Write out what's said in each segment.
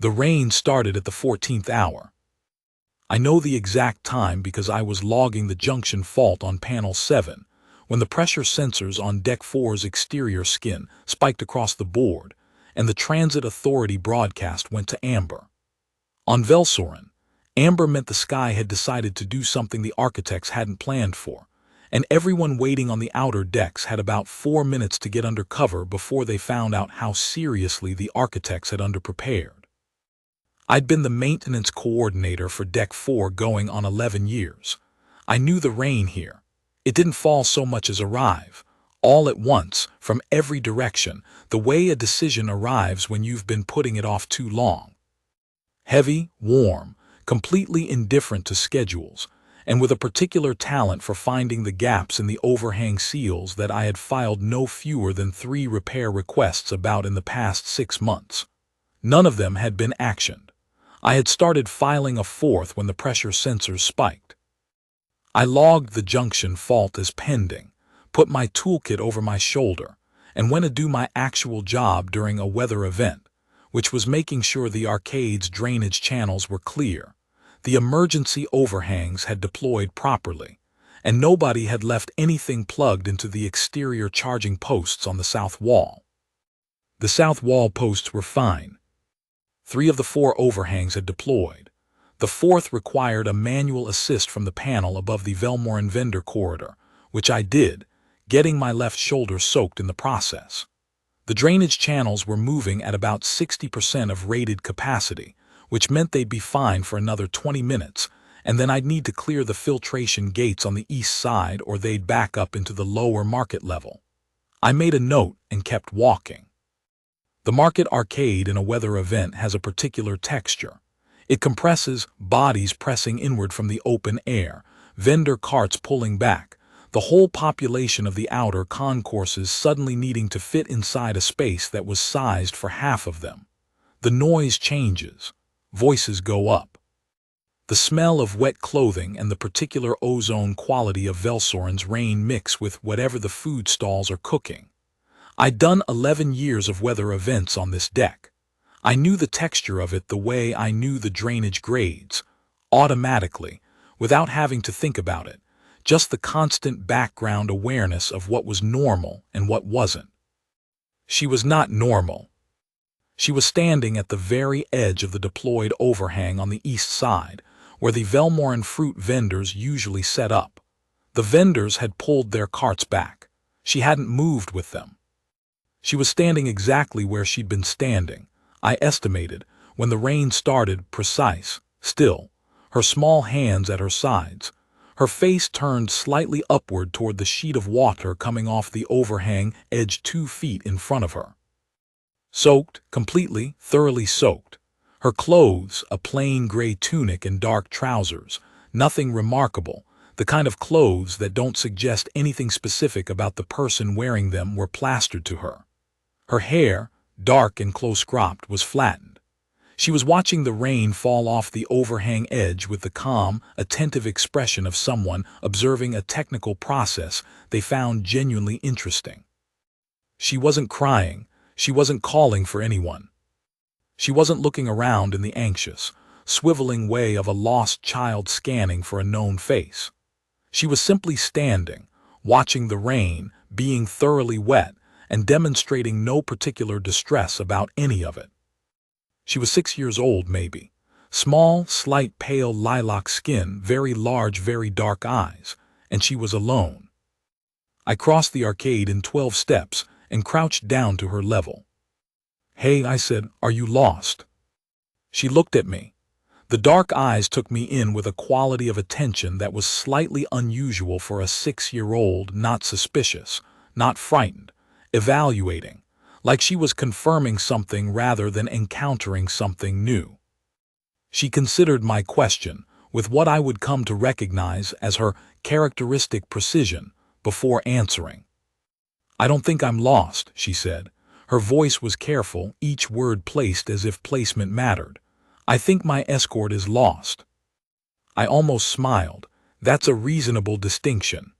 The rain started at the 14th hour. I know the exact time because I was logging the junction fault on panel 7, when the pressure sensors on Deck 4's exterior skin spiked across the board, and the Transit Authority broadcast went to amber. On Velsorin, amber meant the sky had decided to do something the architects hadn't planned for, and everyone waiting on the outer decks had about 4 minutes to get under cover before they found out how seriously the architects had underprepared. I'd been the maintenance coordinator for Deck 4 going on 11 years. I knew the rain here. It didn't fall so much as arrive, all at once, from every direction, the way a decision arrives when you've been putting it off too long. Heavy, warm, completely indifferent to schedules, and with a particular talent for finding the gaps in the overhang seals that I had filed no fewer than 3 repair requests about in the past 6 months. None of them had been actioned. I had started filing a 4th when the pressure sensors spiked. I logged the junction fault as pending, put my toolkit over my shoulder, and went to do my actual job during a weather event, which was making sure the arcade's drainage channels were clear, the emergency overhangs had deployed properly, and nobody had left anything plugged into the exterior charging posts on the south wall. The south wall posts were fine. 3 of the 4 overhangs had deployed. The 4th required a manual assist from the panel above the Velmorin vendor corridor, which I did, getting my left shoulder soaked in the process. The drainage channels were moving at about 60% of rated capacity, which meant they'd be fine for another 20 minutes, and then I'd need to clear the filtration gates on the east side or they'd back up into the lower market level. I made a note and kept walking. The market arcade in a weather event has a particular texture. It compresses, bodies pressing inward from the open air, vendor carts pulling back, the whole population of the outer concourses suddenly needing to fit inside a space that was sized for half of them. The noise changes. Voices go up. The smell of wet clothing and the particular ozone quality of Velsorin's rain mix with whatever the food stalls are cooking. I'd done 11 years of weather events on this deck. I knew the texture of it the way I knew the drainage grades, automatically, without having to think about it, just the constant background awareness of what was normal and what wasn't. She was not normal. She was standing at the very edge of the deployed overhang on the east side, where the Velmorin fruit vendors usually set up. The vendors had pulled their carts back. She hadn't moved with them. She was standing exactly where she'd been standing, I estimated, when the rain started, precise, still, her small hands at her sides, her face turned slightly upward toward the sheet of water coming off the overhang edge 2 feet in front of her. Soaked, completely, thoroughly soaked. Her clothes, a plain gray tunic and dark trousers, nothing remarkable, the kind of clothes that don't suggest anything specific about the person wearing them, were plastered to her. Her hair, dark and close-cropped, was flattened. She was watching the rain fall off the overhang edge with the calm, attentive expression of someone observing a technical process they found genuinely interesting. She wasn't crying. She wasn't calling for anyone. She wasn't looking around in the anxious, swiveling way of a lost child scanning for a known face. She was simply standing, watching the rain, being thoroughly wet, and demonstrating no particular distress about any of it. She was 6 years old, maybe. Small, slight pale lilac skin, very large, very dark eyes, and she was alone. I crossed the arcade in 12 steps and crouched down to her level. "Hey," I said, "are you lost?" She looked at me. The dark eyes took me in with a quality of attention that was slightly unusual for a 6-year-old, not suspicious, not frightened, evaluating, like she was confirming something rather than encountering something new. She considered my question with what I would come to recognize as her characteristic precision before answering. "I don't think I'm lost," she said. Her voice was careful, each word placed as if placement mattered. "I think my escort is lost." I almost smiled. That's a reasonable distinction.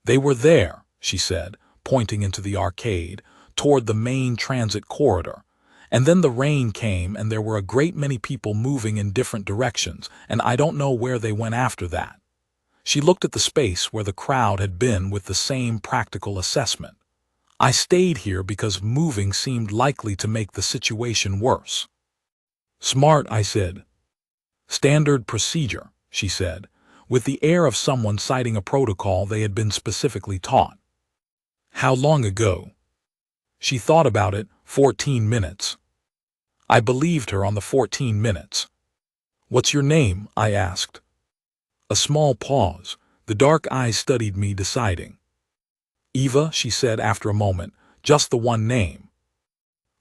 "They were there," she said, pointing into the arcade, toward the main transit corridor, And then the rain came and there were a great many people moving in different directions, and I don't know where they went after that. She looked at the space where the crowd had been with the same practical assessment. I stayed here because moving seemed likely to make the situation worse. Smart, I said. Standard procedure, she said, with the air of someone citing a protocol they had been specifically taught. How long ago? She thought about it. 14 minutes. I believed her on the 14 minutes. What's your name? I asked. A small pause. The dark eyes studied me, deciding. Eva, she said after a moment, just the one name.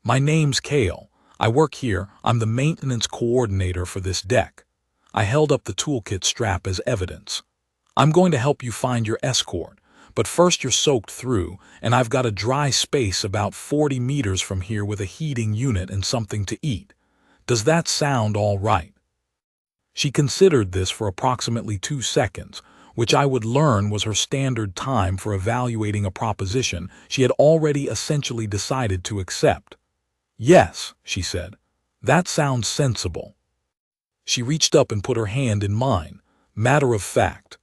My name's Kale. I work here. I'm the maintenance coordinator for this deck. I held up the toolkit strap as evidence. I'm going to help you find your escort, but first you're soaked through, and I've got a dry space about 40 meters from here with a heating unit and something to eat. Does that sound all right? She considered this for approximately 2 seconds, which I would learn was her standard time for evaluating a proposition she had already essentially decided to accept. Yes, she said. That sounds sensible. She reached up and put her hand in mine, matter of fact.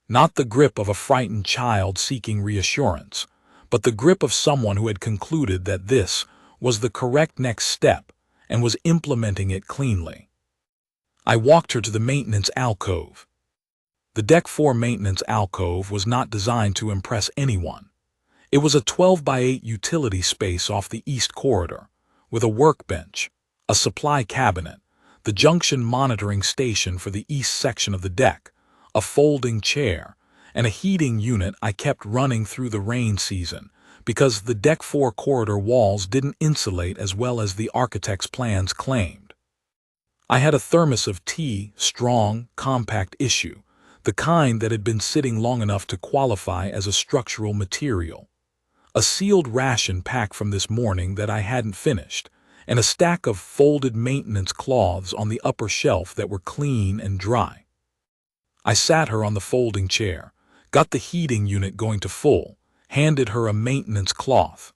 Not the grip of a frightened child seeking reassurance, but the grip of someone who had concluded that this was the correct next step and was implementing it cleanly. I walked her to the maintenance alcove. The Deck 4 maintenance alcove was not designed to impress anyone. It was a 12x8 utility space off the east corridor, with a workbench, a supply cabinet, the junction monitoring station for the east section of the deck, a folding chair, and a heating unit I kept running through the rain season because the Deck 4 corridor walls didn't insulate as well as the architect's plans claimed. I had a thermos of tea, strong, compact issue, the kind that had been sitting long enough to qualify as a structural material, a sealed ration pack from this morning that I hadn't finished, and a stack of folded maintenance cloths on the upper shelf that were clean and dry. I sat her on the folding chair, got the heating unit going to full, handed her a maintenance cloth.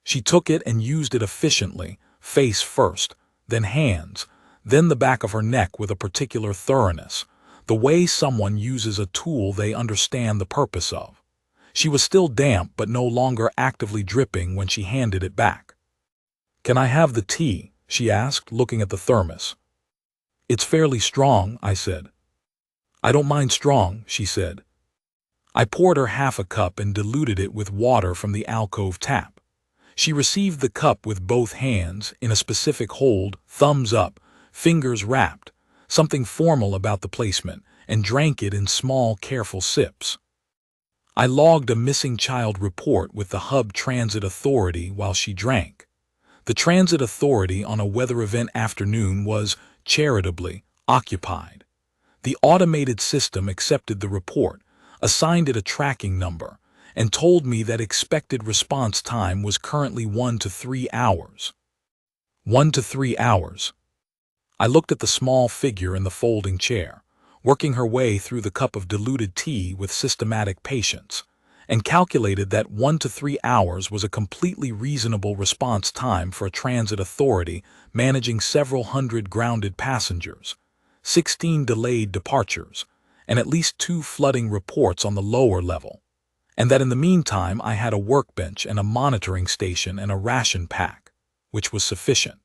She took it and used it efficiently, face first, then hands, then the back of her neck with a particular thoroughness, the way someone uses a tool they understand the purpose of. She was still damp but no longer actively dripping when she handed it back. Can I have the tea? She asked, looking at the thermos. It's fairly strong, I said. I don't mind strong, she said. I poured her half a cup and diluted it with water from the alcove tap. She received the cup with both hands, in a specific hold, thumbs up, fingers wrapped, something formal about the placement, and drank it in small, careful sips. I logged a missing child report with the Hub Transit Authority while she drank. The Transit Authority on a weather event afternoon was, charitably, occupied. The automated system accepted the report, assigned it a tracking number, and told me that expected response time was currently 1 to 3 hours. 1 to 3 hours. I looked at the small figure in the folding chair, working her way through the cup of diluted tea with systematic patience, and calculated that 1 to 3 hours was a completely reasonable response time for a transit authority managing several hundred grounded passengers, 16 delayed departures, and at least 2 flooding reports on the lower level, and that in the meantime I had a workbench and a monitoring station and a ration pack, which was sufficient.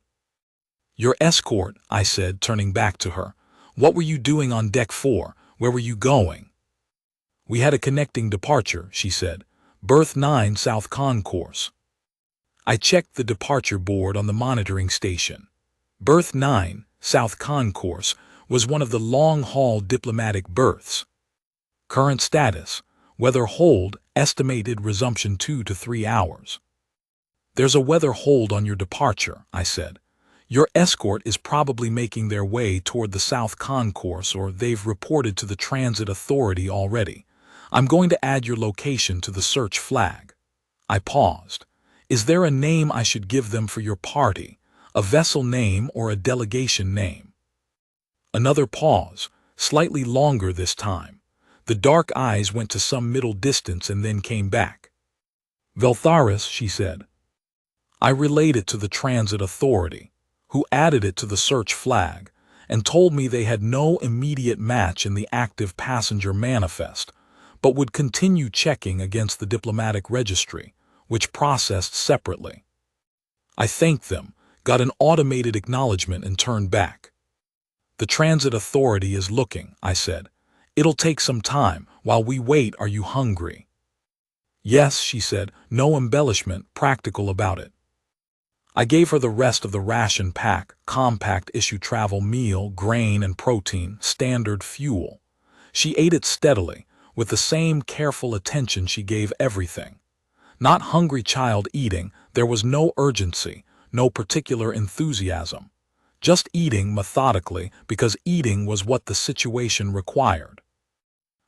Your escort, I said, turning back to her. What were you doing on Deck 4? Where were you going? We had a connecting departure, she said. Berth 9 South Concourse. I checked the departure board on the monitoring station. Berth 9, South Concourse, was one of the long-haul diplomatic berths. Current status, weather hold, estimated resumption 2 to 3 hours. There's a weather hold on your departure, I said. Your escort is probably making their way toward the South Concourse, or they've reported to the Transit Authority already. I'm going to add your location to the search flag. I paused. Is there a name I should give them for your party? A vessel name or a delegation name? Another pause, slightly longer this time. The dark eyes went to some middle distance and then came back. Veltharis, she said. I relayed it to the transit authority, who added it to the search flag, and told me they had no immediate match in the active passenger manifest, but would continue checking against the diplomatic registry, which processed separately. I thanked them, got an automated acknowledgement, and turned back. The transit authority is looking, I said. It'll take some time. While we wait, are you hungry? Yes, she said, no embellishment, practical about it. I gave her the rest of the ration pack, compact issue travel meal, grain and protein, standard fuel. She ate it steadily, with the same careful attention she gave everything. Not hungry child eating, there was no urgency, no particular enthusiasm. Just eating methodically because eating was what the situation required.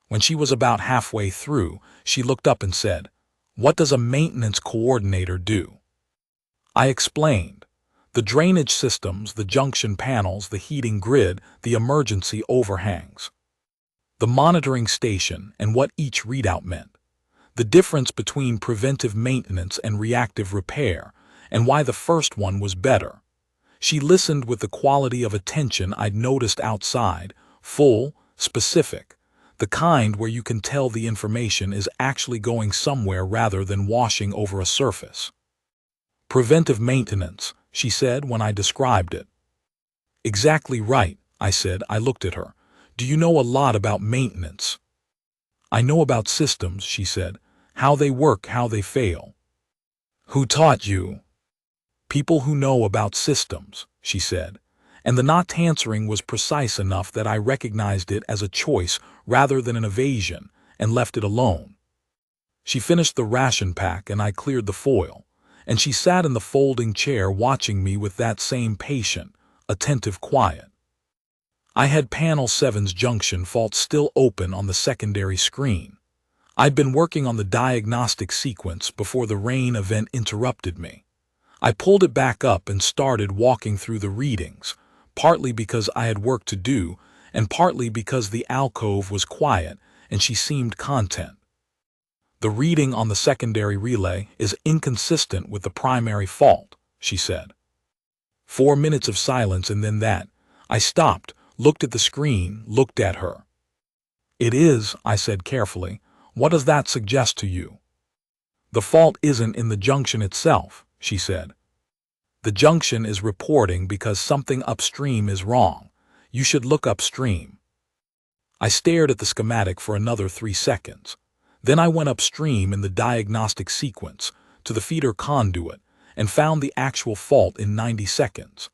When she was about halfway through, she looked up and said, "What does a maintenance coordinator do?" I explained. The drainage systems, the junction panels, the heating grid, the emergency overhangs. The monitoring station and what each readout meant. The difference between preventive maintenance and reactive repair, and why the first one was better. She listened with the quality of attention I'd noticed outside, full, specific, the kind where you can tell the information is actually going somewhere rather than washing over a surface. Preventive maintenance, she said when I described it. Exactly right, I said. I looked at her. Do you know a lot about maintenance? I know about systems, she said. How they work, how they fail. Who taught you? People who know about systems, she said, and the not answering was precise enough that I recognized it as a choice rather than an evasion and left it alone. She finished the ration pack and I cleared the foil, and she sat in the folding chair watching me with that same patient, attentive quiet. I had Panel 7's junction fault still open on the secondary screen. I'd been working on the diagnostic sequence before the rain event interrupted me. I pulled it back up and started walking through the readings, partly because I had work to do, and partly because the alcove was quiet and she seemed content. The reading on the secondary relay is inconsistent with the primary fault, she said. 4 minutes of silence and then that. I stopped, looked at the screen, looked at her. It is, I said carefully. What does that suggest to you? The fault isn't in the junction itself, she said. The junction is reporting because something upstream is wrong. You should look upstream. I stared at the schematic for another 3 seconds. Then I went upstream in the diagnostic sequence to the feeder conduit and found the actual fault in 90 seconds.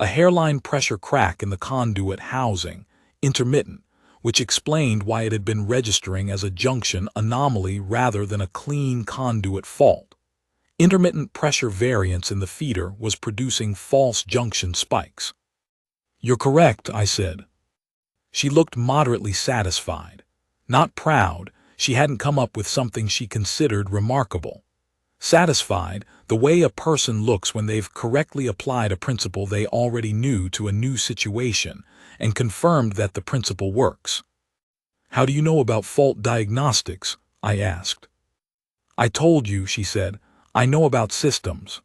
A hairline pressure crack in the conduit housing, intermittent, which explained why it had been registering as a junction anomaly rather than a clean conduit fault. Intermittent pressure variance in the feeder was producing false junction spikes. You're correct, I said. She looked moderately satisfied. Not proud, she hadn't come up with something she considered remarkable. Satisfied, the way a person looks when they've correctly applied a principle they already knew to a new situation and confirmed that the principle works. How do you know about fault diagnostics? I asked. I told you, she said. I know about systems.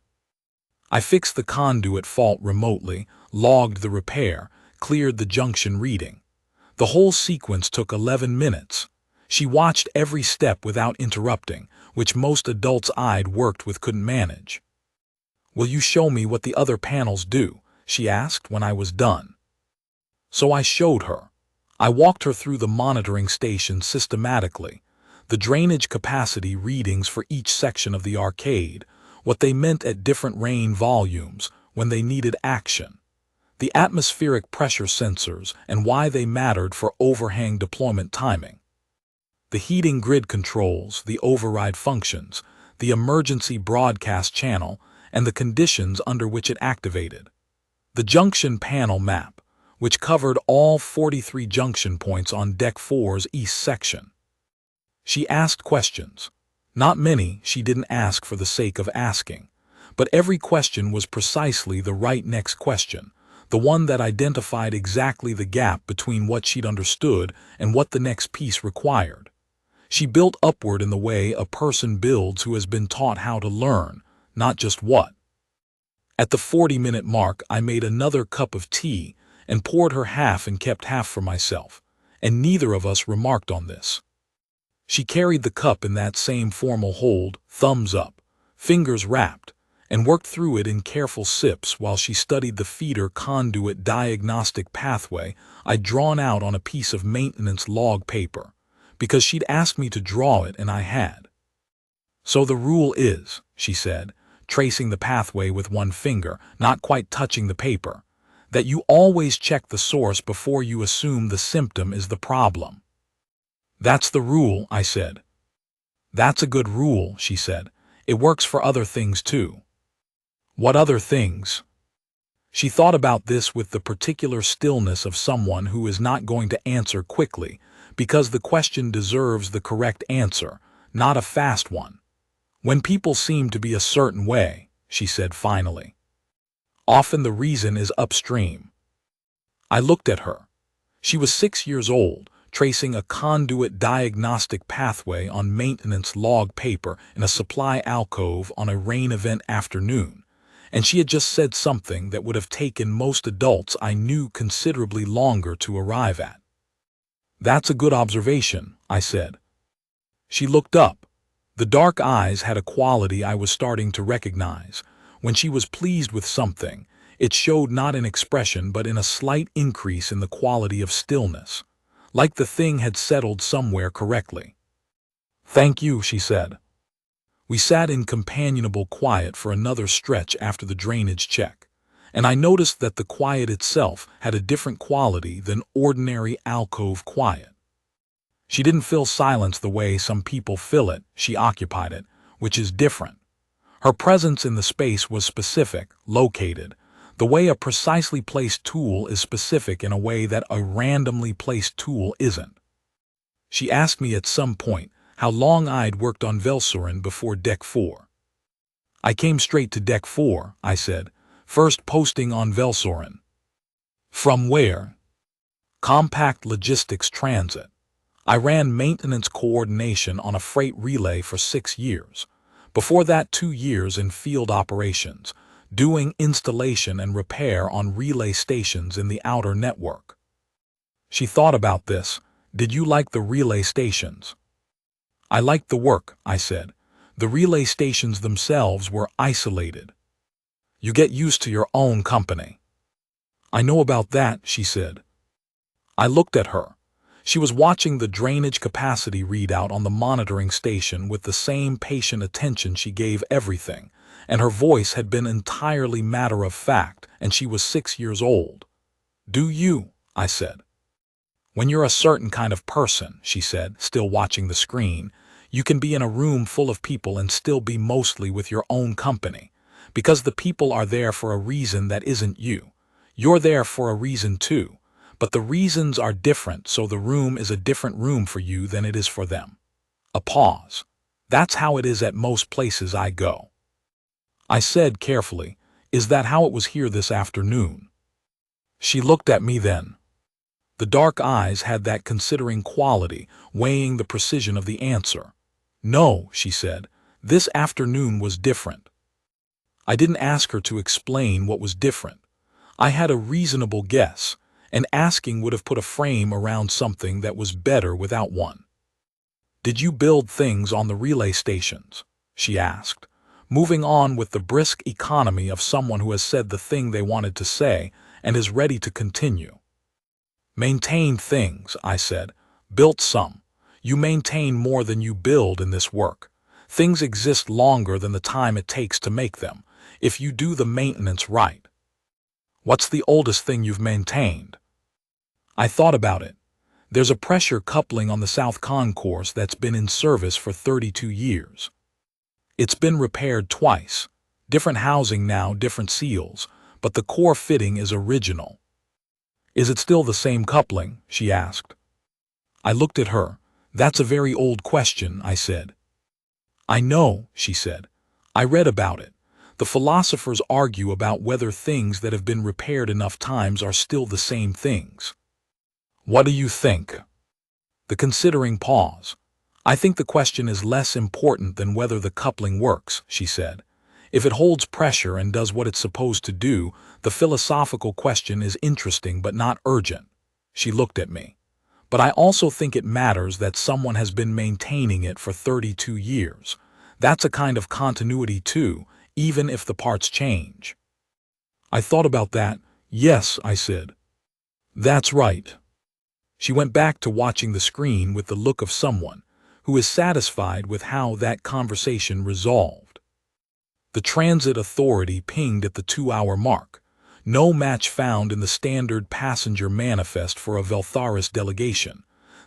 I fixed the conduit fault remotely, logged the repair, cleared the junction reading. The whole sequence took 11 minutes. She watched every step without interrupting, which most adults I'd worked with couldn't manage. Will you show me what the other panels do? She asked when I was done. So I showed her. I walked her through the monitoring station systematically, the drainage capacity readings for each section of the arcade, what they meant at different rain volumes when they needed action, the atmospheric pressure sensors and why they mattered for overhang deployment timing, the heating grid controls, the override functions, the emergency broadcast channel, and the conditions under which it activated, the junction panel map, which covered all 43 junction points on Deck 4's east section. She asked questions. Not many, she didn't ask for the sake of asking, but every question was precisely the right next question, the one that identified exactly the gap between what she'd understood and what the next piece required. She built upward in the way a person builds who has been taught how to learn, not just what. At the 40-minute mark, I made another cup of tea and poured her half and kept half for myself, and neither of us remarked on this. She carried the cup in that same formal hold, thumbs up, fingers wrapped, and worked through it in careful sips while she studied the feeder conduit diagnostic pathway I'd drawn out on a piece of maintenance log paper, because she'd asked me to draw it and I had. "So the rule is," she said, tracing the pathway with one finger, not quite touching the paper, "that you always check the source before you assume the symptom is the problem." "That's the rule," I said. "That's a good rule," she said. "It works for other things too." "What other things?" She thought about this with the particular stillness of someone who is not going to answer quickly, because the question deserves the correct answer, not a fast one. "When people seem to be a certain way," she said finally. "Often the reason is upstream." I looked at her. She was 6 years old, tracing a conduit diagnostic pathway on maintenance log paper in a supply alcove on a rain event afternoon, and she had just said something that would have taken most adults I knew considerably longer to arrive at. "That's a good observation," I said. She looked up. The dark eyes had a quality I was starting to recognize. When she was pleased with something, it showed not in expression but in a slight increase in the quality of stillness, like the thing had settled somewhere correctly. "Thank you," she said. We sat in companionable quiet for another stretch after the drainage check, and I noticed that the quiet itself had a different quality than ordinary alcove quiet. She didn't fill silence the way some people fill it, she occupied it, which is different. Her presence in the space was specific, located, the way a precisely placed tool is specific in a way that a randomly placed tool isn't. She asked me at some point how long I'd worked on Velsorin before Deck 4. "I came straight to Deck 4, I said, "first posting on Velsorin." "From where?" "Compact Logistics Transit. I ran maintenance coordination on a freight relay for 6 years. Before that, 2 years in field operations, doing installation and repair on relay stations in the outer network." She thought about this. "Did you like the relay stations?" "I liked the work," I said. "The relay stations themselves were isolated. You get used to your own company." "I know about that," she said. I looked at her. She was watching the drainage capacity readout on the monitoring station with the same patient attention she gave everything, and her voice had been entirely matter-of-fact, and she was 6 years old. "Do you?" I said. "When you're a certain kind of person," she said, still watching the screen, "you can be in a room full of people and still be mostly with your own company, because the people are there for a reason that isn't you. You're there for a reason too, but the reasons are different, so the room is a different room for you than it is for them." A pause. "That's how it is at most places I go." I said carefully, "Is that how it was here this afternoon?" She looked at me then. The dark eyes had that considering quality, weighing the precision of the answer. "No," she said, "this afternoon was different." I didn't ask her to explain what was different. I had a reasonable guess, and asking would have put a frame around something that was better without one. "Did you build things on the relay stations?" she asked, moving on with the brisk economy of someone who has said the thing they wanted to say and is ready to continue. "Maintained things," I said. "Built some. You maintain more than you build in this work. Things exist longer than the time it takes to make them, if you do the maintenance right." "What's the oldest thing you've maintained?" I thought about it. There's a pressure coupling on the South Concourse that's been in service for 32 years. It's been repaired twice. Different housing now, different seals, but the core fitting is original. "Is it still the same coupling?" she asked. I looked at her. "That's a very old question," I said. "I know," she said. "I read about it. The philosophers argue about whether things that have been repaired enough times are still the same things." "What do you think?" The considering pause. "I think the question is less important than whether the coupling works," she said. If it holds pressure and does what it's supposed to do, the philosophical question is interesting but not urgent. She looked at me. But I also think it matters that someone has been maintaining it for 32 years. That's a kind of continuity too, even if the parts change. I thought about that. Yes, I said. That's right. She went back to watching the screen with the look of someone who is satisfied with how that conversation resolved. The transit authority pinged at the 2-hour mark. No match found in the standard passenger manifest for a Veltharis delegation.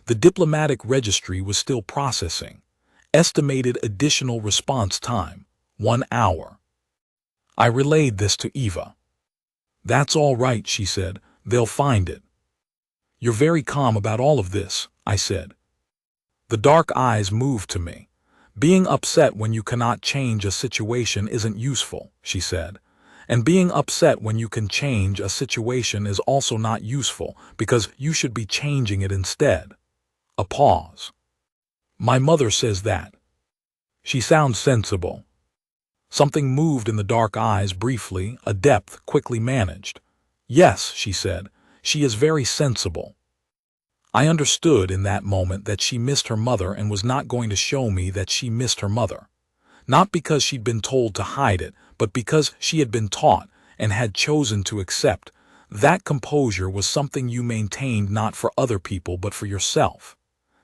The diplomatic registry was still processing. Estimated additional response time, 1 hour. I relayed this to Eva. That's all right, she said. They'll find it. You're very calm about all of this, I said. The dark eyes moved to me. Being upset when you cannot change a situation isn't useful, she said. And being upset when you can change a situation is also not useful because you should be changing it instead. A pause. My mother says that. She sounds sensible. Something moved in the dark eyes briefly, a depth quickly managed. Yes, she said, she is very sensible. I understood in that moment that she missed her mother and was not going to show me that she missed her mother. Not because she'd been told to hide it, but because she had been taught and had chosen to accept. That composure was something you maintained not for other people but for yourself.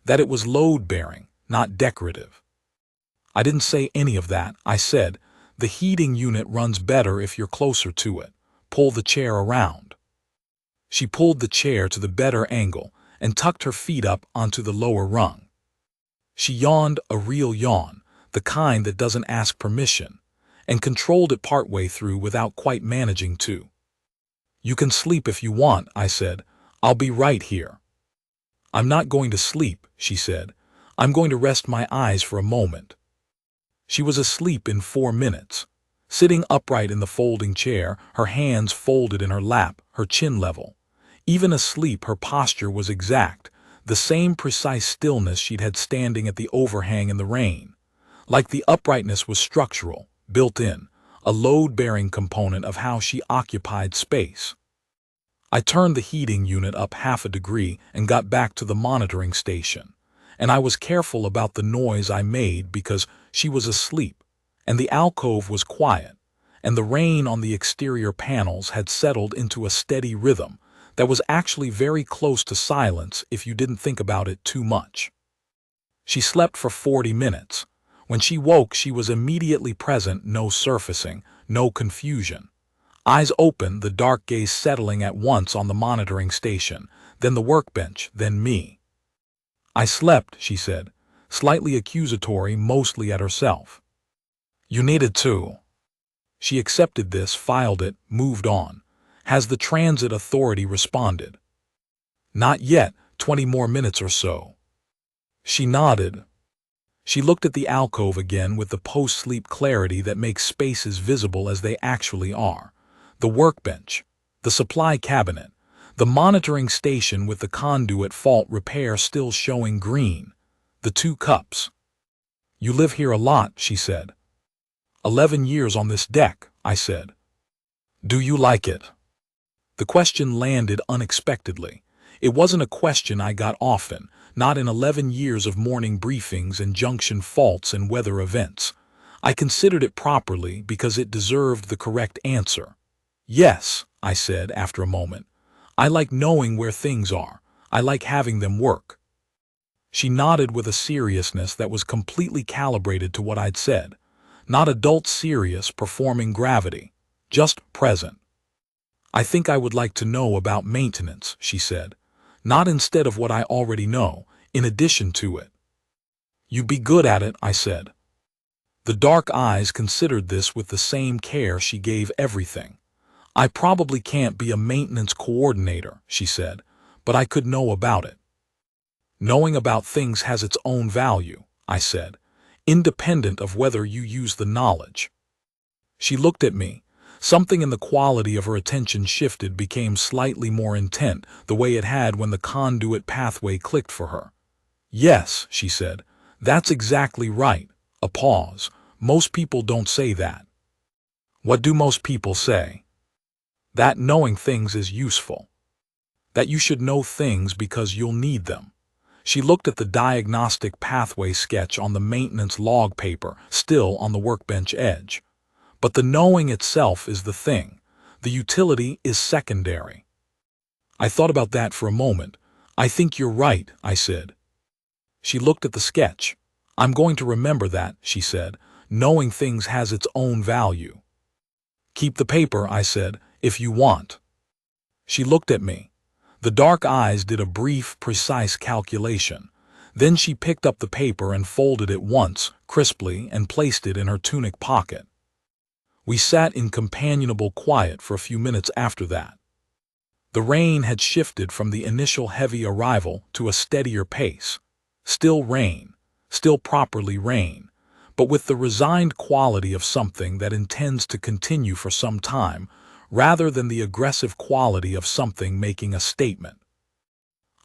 That it was load-bearing, not decorative. I didn't say any of that. I said, the heating unit runs better if you're closer to it. Pull the chair around. She pulled the chair to the better angle and tucked her feet up onto the lower rung. She yawned a real yawn, the kind that doesn't ask permission, and controlled it partway through without quite managing to. You can sleep if you want, I said. I'll be right here. I'm not going to sleep, she said. I'm going to rest my eyes for a moment. She was asleep in 4 minutes, sitting upright in the folding chair, her hands folded in her lap, her chin level. Even asleep, her posture was exact, the same precise stillness she'd had standing at the overhang in the rain. Like the uprightness was structural, built in, a load-bearing component of how she occupied space. I turned the heating unit up 1/2 degree and got back to the monitoring station, and I was careful about the noise I made because she was asleep, and the alcove was quiet, and the rain on the exterior panels had settled into a steady rhythm that was actually very close to silence if you didn't think about it too much. She slept for 40 minutes. When she woke, she was immediately present, no surfacing, no confusion. Eyes open, the dark gaze settling at once on the monitoring station, then the workbench, then me. I slept, she said, slightly accusatory, mostly at herself. You needed to. She accepted this, filed it, moved on. Has the transit authority responded? Not yet, 20 more minutes or so. She nodded. She looked at the alcove again with the post-sleep clarity that makes spaces visible as they actually are. The workbench, the supply cabinet, the monitoring station with the conduit fault repair still showing green, the 2 cups. You live here a lot, she said. 11 years on this deck, I said. Do you like it? The question landed unexpectedly. It wasn't a question I got often, not in 11 years of morning briefings and junction faults and weather events. I considered it properly because it deserved the correct answer. Yes, I said after a moment. I like knowing where things are. I like having them work. She nodded with a seriousness that was completely calibrated to what I'd said. Not adult serious performing gravity, just present. I think I would like to know about maintenance, she said. Not instead of what I already know, in addition to it. You'd be good at it, I said. The dark eyes considered this with the same care she gave everything. I probably can't be a maintenance coordinator, she said, but I could know about it. Knowing about things has its own value, I said, independent of whether you use the knowledge. She looked at me. Something in the quality of her attention shifted, became slightly more intent, the way it had when the conduit pathway clicked for her. Yes, she said, that's exactly right. A pause. Most people don't say that. What do most people say? That knowing things is useful. That you should know things because you'll need them. She looked at the diagnostic pathway sketch on the maintenance log paper, still on the workbench edge. But the knowing itself is the thing. The utility is secondary. I thought about that for a moment. I think you're right, I said. She looked at the sketch. I'm going to remember that, she said. Knowing things has its own value. Keep the paper, I said, if you want. She looked at me. The dark eyes did a brief, precise calculation. Then she picked up the paper and folded it once, crisply, and placed it in her tunic pocket. We sat in companionable quiet for a few minutes after that. The rain had shifted from the initial heavy arrival to a steadier pace. Still rain, still properly rain, but with the resigned quality of something that intends to continue for some time, rather than the aggressive quality of something making a statement.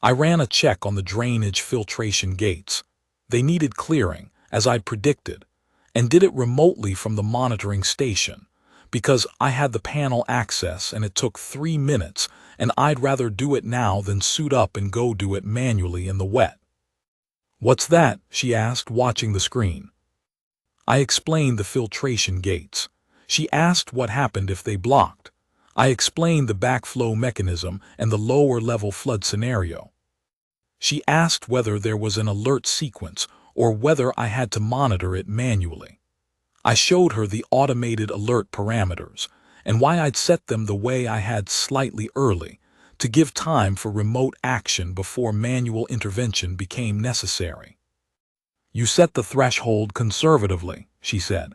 I ran a check on the drainage filtration gates. They needed clearing, as I'd predicted, and did it remotely from the monitoring station, because I had the panel access and it took 3 minutes, and I'd rather do it now than suit up and go do it manually in the wet. What's that? She asked, watching the screen. I explained the filtration gates. She asked what happened if they blocked. I explained the backflow mechanism and the lower-level flood scenario. She asked whether there was an alert sequence or whether I had to monitor it manually. I showed her the automated alert parameters and why I'd set them the way I had slightly early, to give time for remote action before manual intervention became necessary. You set the threshold conservatively, she said.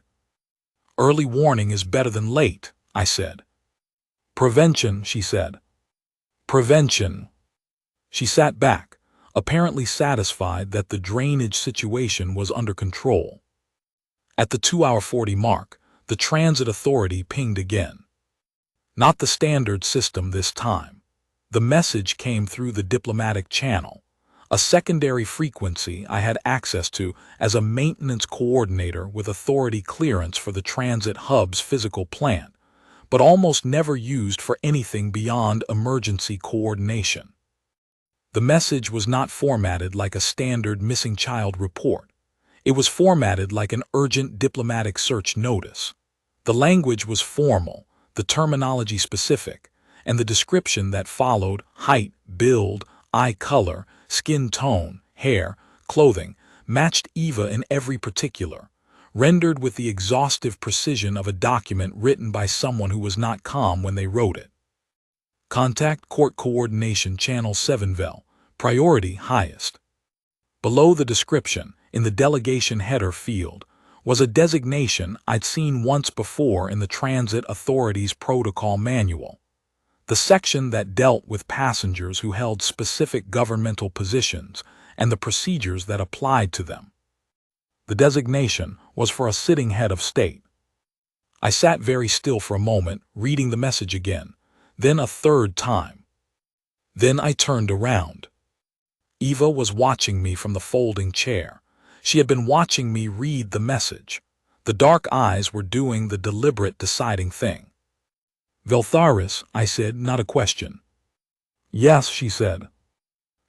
Early warning is better than late, I said. Prevention, she said. Prevention. She sat back, apparently satisfied that the drainage situation was under control. At the 2:40 mark, the transit authority pinged again. Not the standard system this time. The message came through the diplomatic channel, a secondary frequency I had access to as a maintenance coordinator with authority clearance for the transit hub's physical plant, but almost never used for anything beyond emergency coordination. The message was not formatted like a standard missing child report. It was formatted like an urgent diplomatic search notice. The language was formal, the terminology specific, and the description that followed, height, build, eye color, skin tone, hair, clothing, matched Eva in every particular, rendered with the exhaustive precision of a document written by someone who was not calm when they wrote it. Contact Court Coordination Channel 7vel, priority highest. Below the description, in the delegation header field, was a designation I'd seen once before in the Transit Authority's Protocol Manual, the section that dealt with passengers who held specific governmental positions and the procedures that applied to them. The designation was for a sitting head of state. I sat very still for a moment, reading the message again, then a third time. Then I turned around. Eva was watching me from the folding chair. She had been watching me read the message. The dark eyes were doing the deliberate deciding thing. Veltharis, I said, not a question. Yes, she said.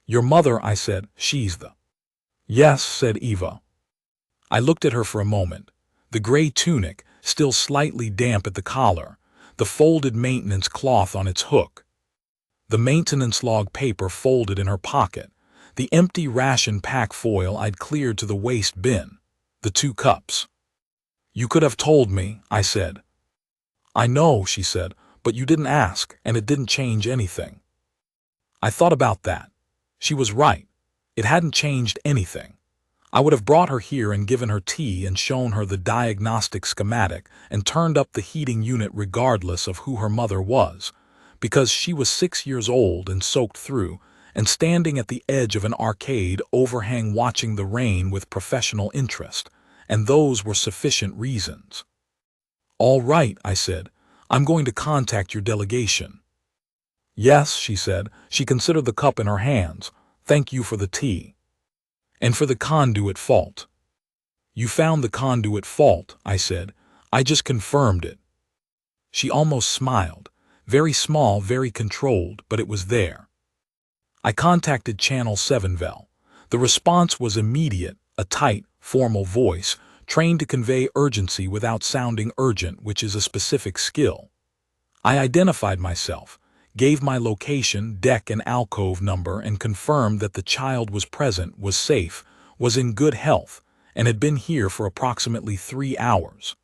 Your mother, I said, she's the... Yes, said Eva. I looked at her for a moment. The gray tunic, still slightly damp at the collar, the folded maintenance cloth on its hook, the maintenance log paper folded in her pocket, the empty ration pack foil I'd cleared to the waste bin, the 2 cups. You could have told me, I said. I know, she said, but you didn't ask, and it didn't change anything. I thought about that. She was right. It hadn't changed anything. I would have brought her here and given her tea and shown her the diagnostic schematic and turned up the heating unit regardless of who her mother was, because she was 6 years old and soaked through, and standing at the edge of an arcade overhang watching the rain with professional interest, and those were sufficient reasons. All right, I said, I'm going to contact your delegation. Yes, she said. She considered the cup in her hands. Thank you for the tea. And for the conduit fault. You found the conduit fault, I said. I just confirmed it. She almost smiled. Very small, very controlled, but it was there. I contacted Channel 7 Vel. The response was immediate, a tight, formal voice, trained to convey urgency without sounding urgent, which is a specific skill. I identified myself, gave my location, deck and alcove number, and confirmed that the child was present, was safe, was in good health, and had been here for approximately 3 hours.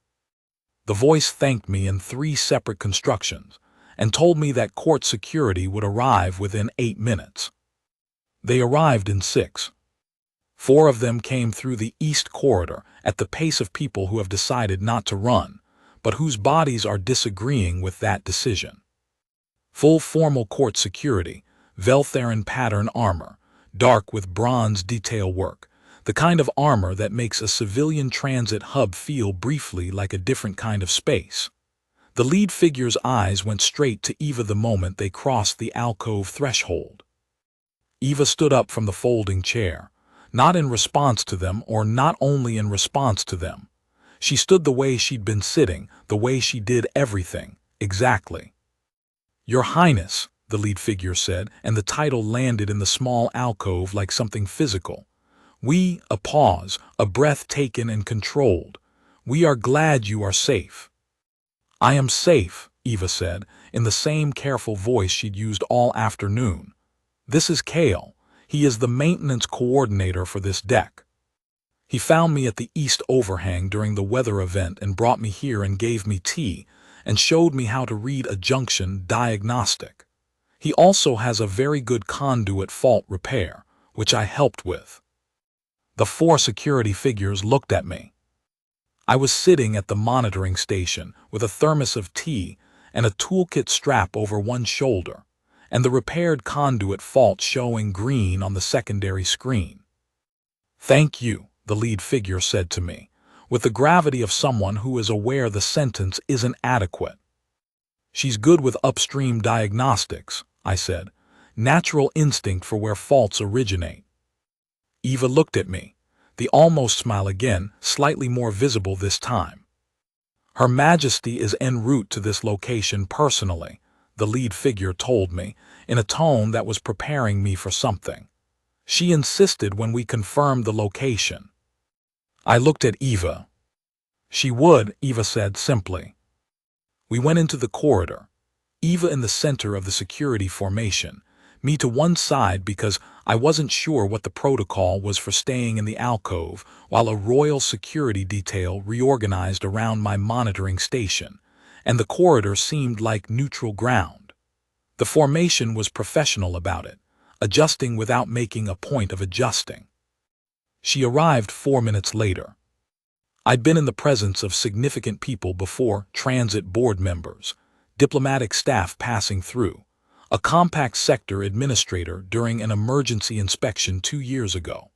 The voice thanked me in 3 separate constructions, and told me that court security would arrive within 8 minutes. They arrived in 6. 4 of them came through the East Corridor at the pace of people who have decided not to run, but whose bodies are disagreeing with that decision. Full formal court security, Veltheran pattern armor, dark with bronze detail work, the kind of armor that makes a civilian transit hub feel briefly like a different kind of space. The lead figure's eyes went straight to Eva the moment they crossed the alcove threshold. Eva stood up from the folding chair, not in response to them or not only in response to them. She stood the way she'd been sitting, the way she did everything, exactly. "Your Highness," the lead figure said, and the title landed in the small alcove like something physical. A pause, a breath taken and controlled. "We are glad you are safe." "I am safe," Eva said, in the same careful voice she'd used all afternoon. "This is Kale. He is the maintenance coordinator for this deck. He found me at the east overhang during the weather event and brought me here and gave me tea and showed me how to read a junction diagnostic. He also has a very good conduit fault repair, which I helped with." The 4 security figures looked at me. I was sitting at the monitoring station with a thermos of tea and a toolkit strap over one shoulder, and the repaired conduit fault showing green on the secondary screen. "Thank you," the lead figure said to me, with the gravity of someone who is aware the sentence isn't adequate. "She's good with upstream diagnostics," I said, "natural instinct for where faults originate." Eva looked at me, the almost smile again, slightly more visible this time. "Her Majesty is en route to this location personally," the lead figure told me, in a tone that was preparing me for something. "She insisted when we confirmed the location." I looked at Eva. "She would," Eva said simply. We went into the corridor, Eva in the center of the security formation, me to one side because I wasn't sure what the protocol was for staying in the alcove, while a royal security detail reorganized around my monitoring station, and the corridor seemed like neutral ground. The formation was professional about it, adjusting without making a point of adjusting. She arrived 4 minutes later. I'd been in the presence of significant people before: transit board members, diplomatic staff passing through, a compact sector administrator during an emergency inspection 2 years ago.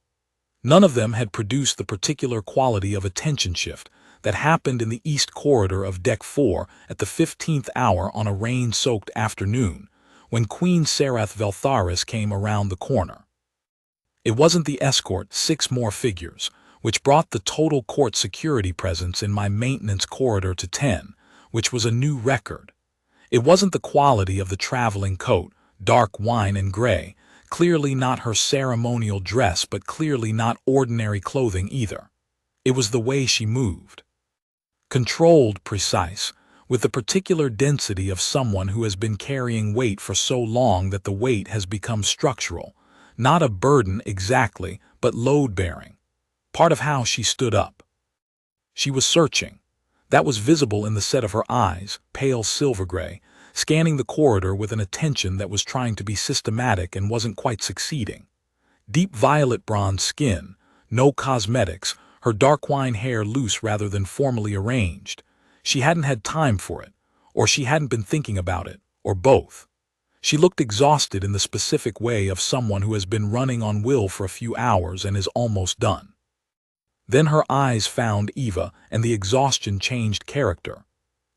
None of them had produced the particular quality of attention shift that happened in the East Corridor of Deck 4 at the 15th hour on a rain-soaked afternoon, when Queen Sarath Veltharis came around the corner. It wasn't the escort, 6 more figures, which brought the total court security presence in my maintenance corridor to 10, which was a new record. It wasn't the quality of the traveling coat, dark wine and gray, clearly not her ceremonial dress, but clearly not ordinary clothing either. It was the way she moved. Controlled, precise, with the particular density of someone who has been carrying weight for so long that the weight has become structural, not a burden exactly, but load-bearing. Part of how she stood up. She was searching. That was visible in the set of her eyes, pale silver gray, scanning the corridor with an attention that was trying to be systematic and wasn't quite succeeding. Deep violet bronze skin, no cosmetics, her dark wine hair loose rather than formally arranged. She hadn't had time for it, or she hadn't been thinking about it, or both. She looked exhausted in the specific way of someone who has been running on will for a few hours and is almost done. Then her eyes found Eva, and the exhaustion changed character.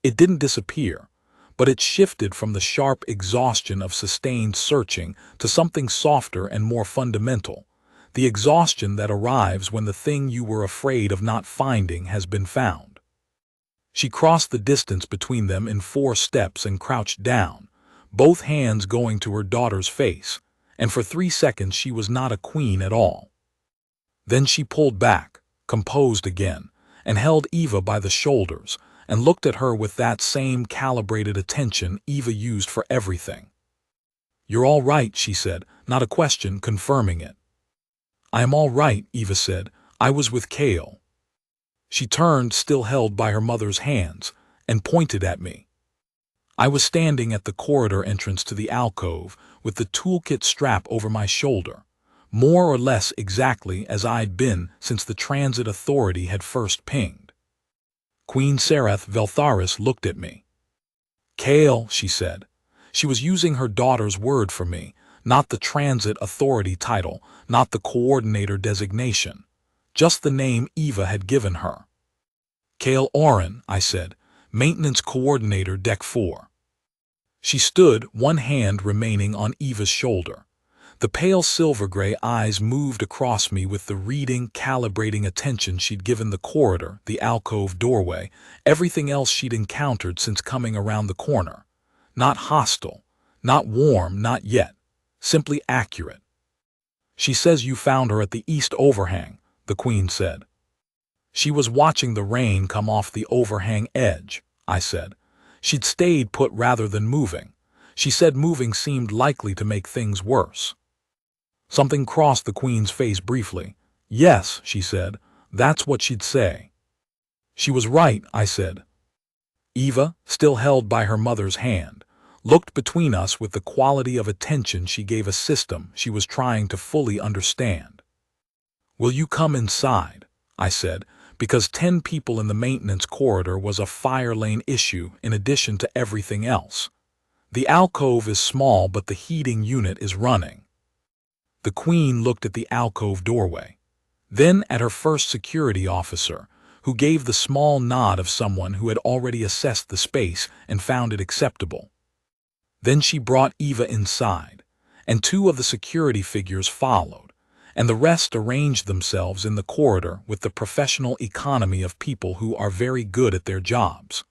It didn't disappear, but it shifted from the sharp exhaustion of sustained searching to something softer and more fundamental, the exhaustion that arrives when the thing you were afraid of not finding has been found. She crossed the distance between them in 4 steps and crouched down, both hands going to her daughter's face, and for 3 seconds she was not a queen at all. Then she pulled back, composed again, and held Eva by the shoulders, and looked at her with that same calibrated attention Eva used for everything. "You're all right," she said, not a question confirming it. "I am all right," Eva said. "I was with Kale." She turned, still held by her mother's hands, and pointed at me. I was standing at the corridor entrance to the alcove, with the toolkit strap over my shoulder, more or less exactly as I'd been since the transit authority had first pinged. Queen Sereth Veltharis looked at me. "Kale," she said. She was using her daughter's word for me, not the transit authority title, not the coordinator designation, just the name Eva had given her. "Kale Oren," I said, "Maintenance Coordinator, Deck 4. She stood, one hand remaining on Eva's shoulder. The pale silver-gray eyes moved across me with the reading, calibrating attention she'd given the corridor, the alcove doorway, everything else she'd encountered since coming around the corner. Not hostile, not warm, not yet, simply accurate. "She says you found her at the east overhang," the Queen said. "She was watching the rain come off the overhang edge," I said. "She'd stayed put rather than moving. She said moving seemed likely to make things worse." Something crossed the Queen's face briefly. "Yes," she said, "that's what she'd say." "She was right," I said. Eva, still held by her mother's hand, looked between us with the quality of attention she gave a system she was trying to fully understand. "Will you come inside?" I said, because 10 people in the maintenance corridor was a fire lane issue in addition to everything else. The alcove is small, but the heating unit is running. The Queen looked at the alcove doorway, then at her first security officer, who gave the small nod of someone who had already assessed the space and found it acceptable. Then she brought Eva inside, and 2 of the security figures followed, and the rest arranged themselves in the corridor with the professional economy of people who are very good at their jobs.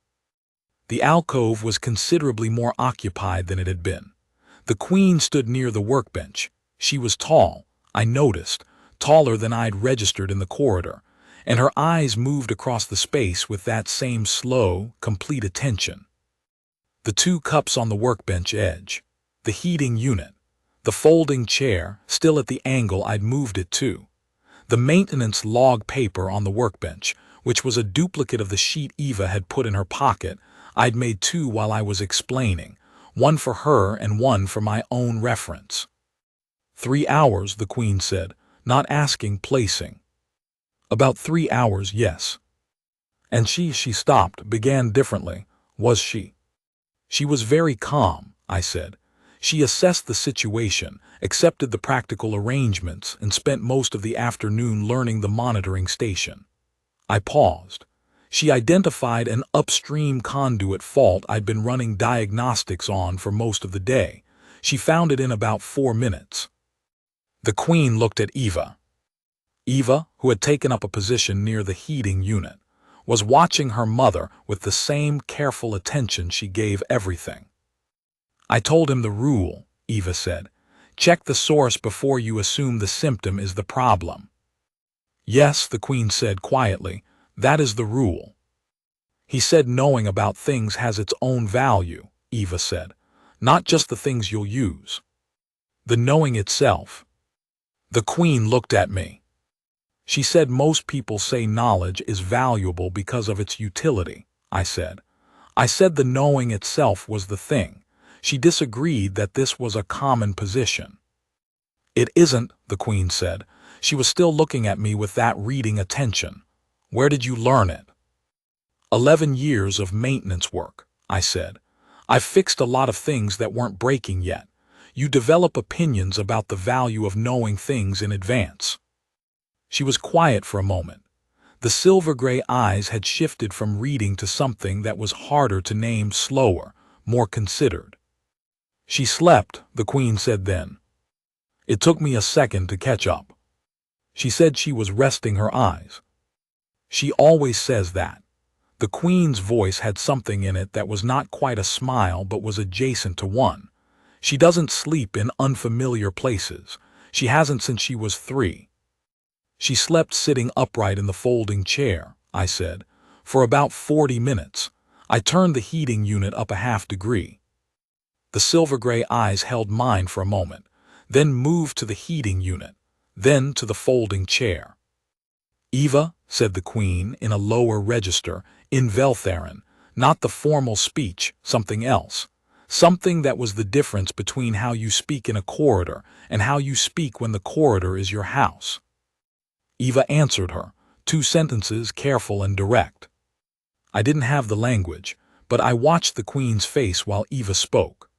The alcove was considerably more occupied than it had been. The Queen stood near the workbench. She was tall, I noticed, taller than I'd registered in the corridor, and her eyes moved across the space with that same slow, complete attention. The 2 cups on the workbench edge, the heating unit, the folding chair, still at the angle I'd moved it to, the maintenance log paper on the workbench, which was a duplicate of the sheet Eva had put in her pocket. I'd made 2 while I was explaining, one for her and one for my own reference. 3 hours, the Queen said, not asking placing. "About 3 hours, yes." "And she stopped, began differently, was she?" "She was very calm," I said. "She assessed the situation, accepted the practical arrangements, and spent most of the afternoon learning the monitoring station." I paused. "She identified an upstream conduit fault I'd been running diagnostics on for most of the day. She found it in about 4 minutes." The Queen looked at Eva. Eva, who had taken up a position near the heating unit, was watching her mother with the same careful attention she gave everything. "I told him the rule," Eva said. "Check the source before you assume the symptom is the problem." "Yes," the Queen said quietly, "that is the rule." "He said knowing about things has its own value," Eva said, "not just the things you'll use. The knowing itself." The Queen looked at me. "She said most people say knowledge is valuable because of its utility," I said. "I said the knowing itself was the thing." She disagreed that this was a common position. "It isn't," the Queen said. She was still looking at me with that reading attention. "Where did you learn it?" 11 years of maintenance work," I said. "I've fixed a lot of things that weren't breaking yet. You develop opinions about the value of knowing things in advance." She was quiet for a moment. The silver-gray eyes had shifted from reading to something that was harder to name, slower, more considered. "She slept," the Queen said then. "It took me a second to catch up. She said she was resting her eyes." "She always says that." The Queen's voice had something in it that was not quite a smile but was adjacent to one. "She doesn't sleep in unfamiliar places. She hasn't since she was 3. She slept sitting upright in the folding chair," I said, "for about 40 minutes. I turned the heating unit up a half degree." The silver-gray eyes held mine for a moment, then moved to the heating unit, then to the folding chair. "Eva," said the Queen in a lower register, in Veltharan, not the formal speech, something else. Something that was the difference between how you speak in a corridor and how you speak when the corridor is your house. Eva answered her, 2 sentences, careful and direct. I didn't have the language, but I watched the Queen's face while Eva spoke.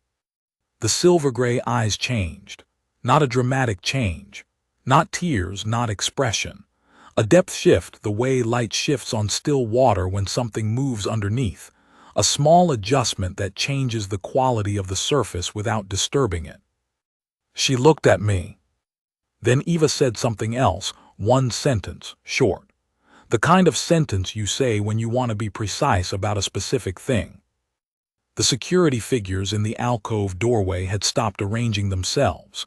The silver-gray eyes changed. Not a dramatic change. Not tears, not expression. A depth shift, the way light shifts on still water when something moves underneath. A small adjustment that changes the quality of the surface without disturbing it. She looked at me. Then Eva said something else, 1 sentence, short. The kind of sentence you say when you want to be precise about a specific thing. The security figures in the alcove doorway had stopped arranging themselves.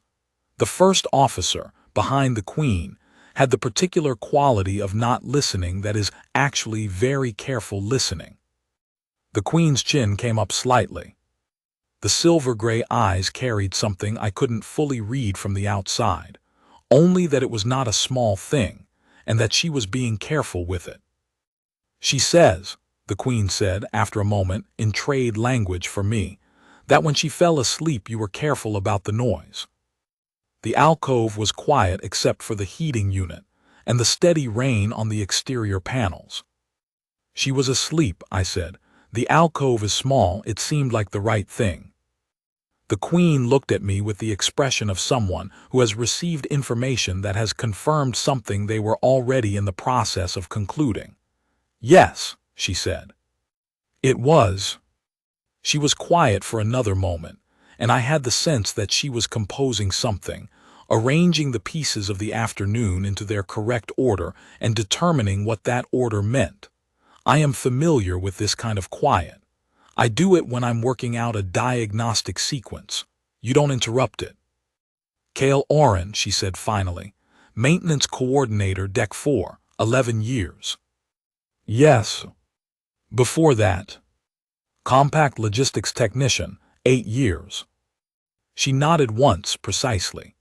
The first officer, behind the Queen, had the particular quality of not listening that is actually very careful listening. The Queen's chin came up slightly. The silver-gray eyes carried something I couldn't fully read from the outside, only that it was not a small thing, and that she was being careful with it. "She says," the Queen said after a moment in trade language for me, "that when she fell asleep you were careful about the noise." The alcove was quiet except for the heating unit and the steady rain on the exterior panels. "She was asleep," I said. "The alcove is small, it seemed like the right thing." The Queen looked at me with the expression of someone who has received information that has confirmed something they were already in the process of concluding. "Yes," she said. "It was." She was quiet for another moment, and I had the sense that she was composing something, arranging the pieces of the afternoon into their correct order and determining what that order meant. I am familiar with this kind of quiet. I do it when I'm working out a diagnostic sequence. You don't interrupt it. "Cale Oren," she said finally, "Maintenance Coordinator, Deck 4, 11 years. "Yes." "Before that?" "Compact Logistics Technician, 8 years. She nodded once, precisely.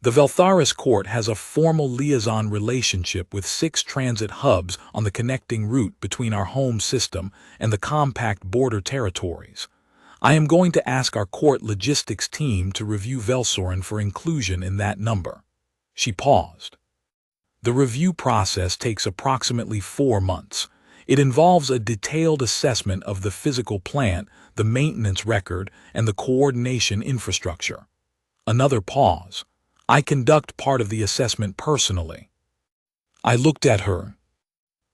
The Veltharis Court has a formal liaison relationship with 6 transit hubs on the connecting route between our home system and the compact border territories. I am going to ask our court logistics team to review Velsoren for inclusion in that number." She paused. "The review process takes approximately 4 months. It involves a detailed assessment of the physical plant, the maintenance record, and the coordination infrastructure." Another pause. "I conduct part of the assessment personally." I looked at her.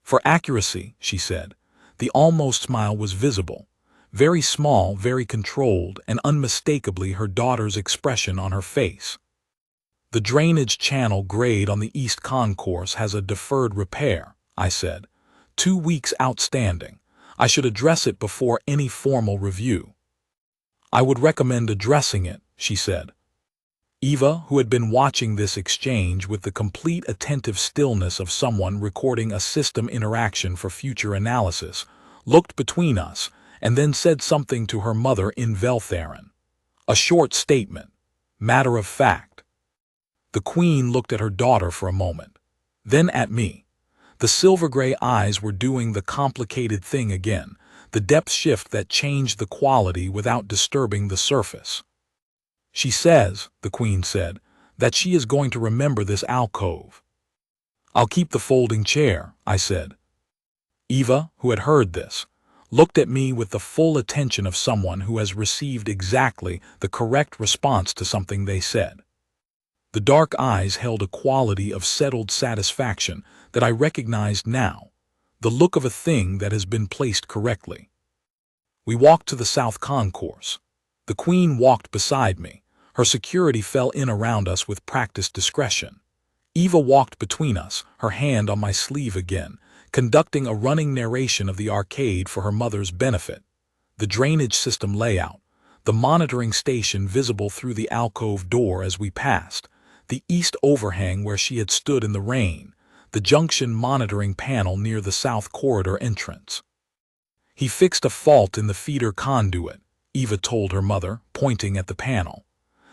"For accuracy," she said. The almost smile was visible. Very small, very controlled, and unmistakably her daughter's expression on her face. "The drainage channel grade on the East Concourse has a deferred repair," I said. 2 weeks outstanding. I should address it before any formal review." "I would recommend addressing it," she said. Eva, who had been watching this exchange with the complete attentive stillness of someone recording a system interaction for future analysis, looked between us and then said something to her mother in Veltharan. A short statement. Matter of fact. The Queen looked at her daughter for a moment, then at me. The silver-gray eyes were doing the complicated thing again, the depth shift that changed the quality without disturbing the surface. "She says," the Queen said, "that she is going to remember this alcove." "I'll keep the folding chair," I said. Eva, who had heard this, looked at me with the full attention of someone who has received exactly the correct response to something they said. The dark eyes held a quality of settled satisfaction that I recognized now, the look of a thing that has been placed correctly. We walked to the South Concourse. The Queen walked beside me. Her security fell in around us with practiced discretion. Eva walked between us, her hand on my sleeve again, conducting a running narration of the arcade for her mother's benefit, the drainage system layout, the monitoring station visible through the alcove door as we passed, the east overhang where she had stood in the rain, the junction monitoring panel near the south corridor entrance. "He fixed a fault in the feeder conduit," Eva told her mother, pointing at the panel.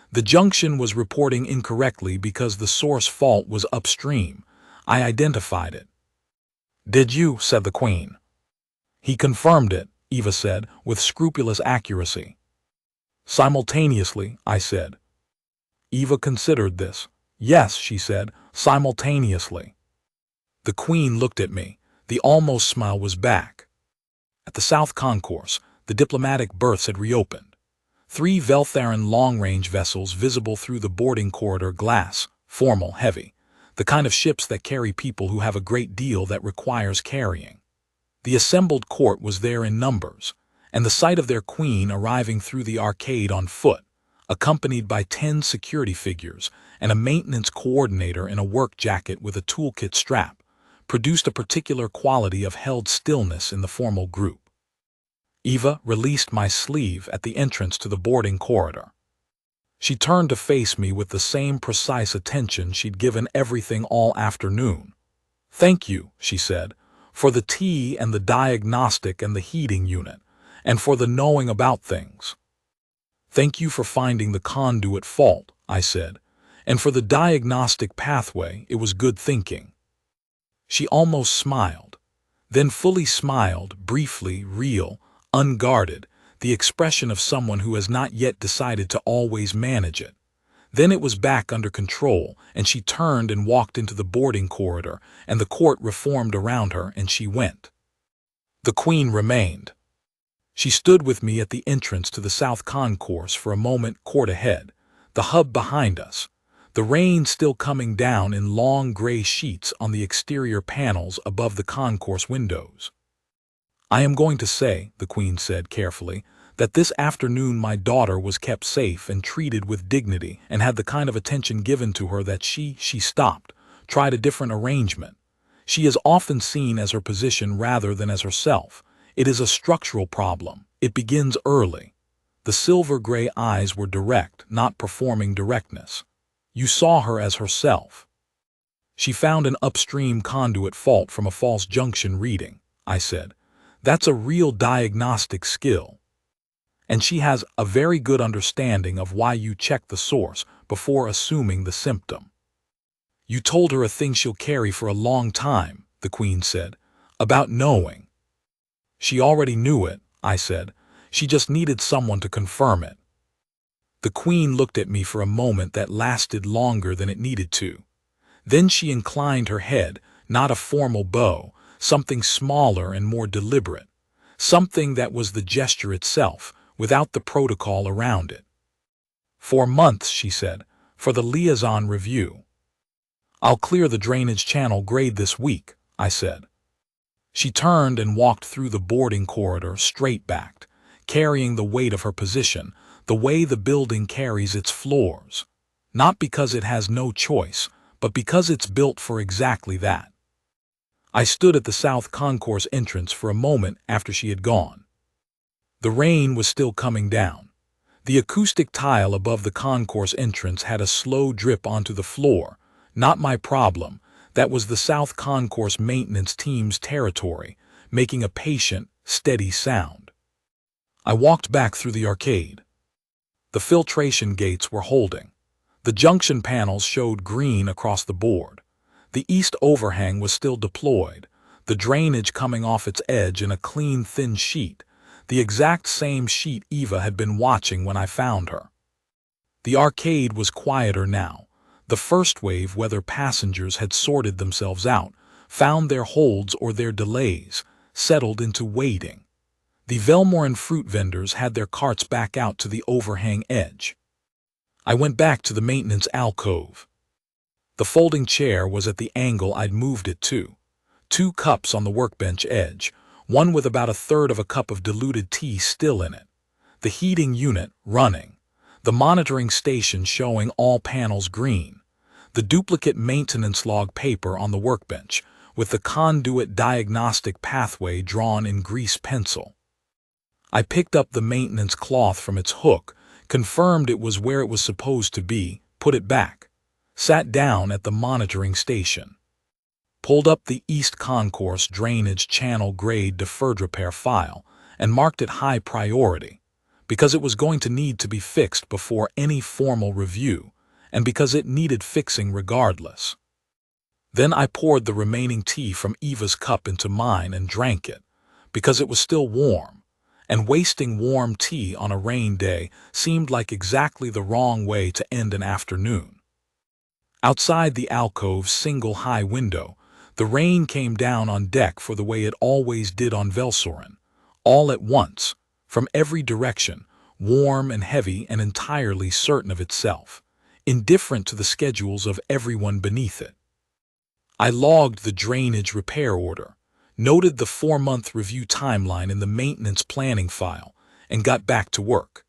"The junction was reporting incorrectly because the source fault was upstream. I identified it." "Did you?" said the Queen. "He confirmed it," Eva said, with scrupulous accuracy. "Simultaneously," I said. Eva considered this. "Yes," she said, "simultaneously." The Queen looked at me. The almost smile was back. At the South Concourse, the diplomatic berths had reopened. 3 Veltharan long-range vessels visible through the boarding corridor glass, formal, heavy, the kind of ships that carry people who have a great deal that requires carrying. The assembled court was there in numbers, and the sight of their queen arriving through the arcade on foot, accompanied by 10 security figures and a maintenance coordinator in a work jacket with a toolkit strap, produced a particular quality of held stillness in the formal group. Eva released my sleeve at the entrance to the boarding corridor. She turned to face me with the same precise attention she'd given everything all afternoon. "Thank you," she said, "for the tea and the diagnostic and the heating unit, and for the knowing about things." "Thank you for finding the conduit fault," I said, "and for the diagnostic pathway. It was good thinking." She almost smiled, then fully smiled, briefly, real, unguarded, the expression of someone who has not yet decided to always manage it. Then it was back under control, and she turned and walked into the boarding corridor, and the court reformed around her, and she went. The Queen remained. She stood with me at the entrance to the South Concourse for a moment, court ahead, the hub behind us, the rain still coming down in long gray sheets on the exterior panels above the concourse windows. "I am going to say," the Queen said carefully, "that this afternoon my daughter was kept safe and treated with dignity and had the kind of attention given to her that she stopped, tried a different arrangement. She is often seen as her position rather than as herself. It is a structural problem. It begins early." The silver-gray eyes were direct, not performing directness. "You saw her as herself." "She found an upstream conduit fault from a false junction reading," I said. "That's a real diagnostic skill. And she has a very good understanding of why you check the source before assuming the symptom." "You told her a thing she'll carry for a long time," the Queen said, "about knowing." "She already knew it," I said. "She just needed someone to confirm it." The Queen looked at me for a moment that lasted longer than it needed to. Then she inclined her head, not a formal bow, something smaller and more deliberate, something that was the gesture itself, without the protocol around it. "4 months," she said, "for the liaison review." "I'll clear the drainage channel grade this week," I said. She turned and walked through the boarding corridor straight-backed, carrying the weight of her position, the way the building carries its floors. Not because it has no choice, but because it's built for exactly that. I stood at the South Concourse entrance for a moment after she had gone. The rain was still coming down. The acoustic tile above the concourse entrance had a slow drip onto the floor. Not my problem. That was the South Concourse maintenance team's territory, making a patient, steady sound. I walked back through the arcade. The filtration gates were holding. The junction panels showed green across the board. The east overhang was still deployed, the drainage coming off its edge in a clean, thin sheet, the exact same sheet Eva had been watching when I found her. The arcade was quieter now. The first wave, whether passengers had sorted themselves out, found their holds or their delays, settled into waiting. The Velmoran fruit vendors had their carts back out to the overhang edge. I went back to the maintenance alcove. The folding chair was at the angle I'd moved it to. 2 cups on the workbench edge, one with about 1/3 of a cup of diluted tea still in it. The heating unit running. The monitoring station showing all panels green. The duplicate maintenance log paper on the workbench, with the conduit diagnostic pathway drawn in grease pencil. I picked up the maintenance cloth from its hook, confirmed it was where it was supposed to be, put it back, sat down at the monitoring station, pulled up the East Concourse Drainage Channel Grade Deferred Repair file, and marked it high priority, because it was going to need to be fixed before any formal review, and because it needed fixing regardless. Then I poured the remaining tea from Eva's cup into mine and drank it, because it was still warm, and wasting warm tea on a rain day seemed like exactly the wrong way to end an afternoon. Outside the alcove's single high window, the rain came down on deck for the way it always did on Velsorin, all at once, from every direction, warm and heavy and entirely certain of itself, indifferent to the schedules of everyone beneath it. I logged the drainage repair order, noted the 4-month review timeline in the maintenance planning file, and got back to work.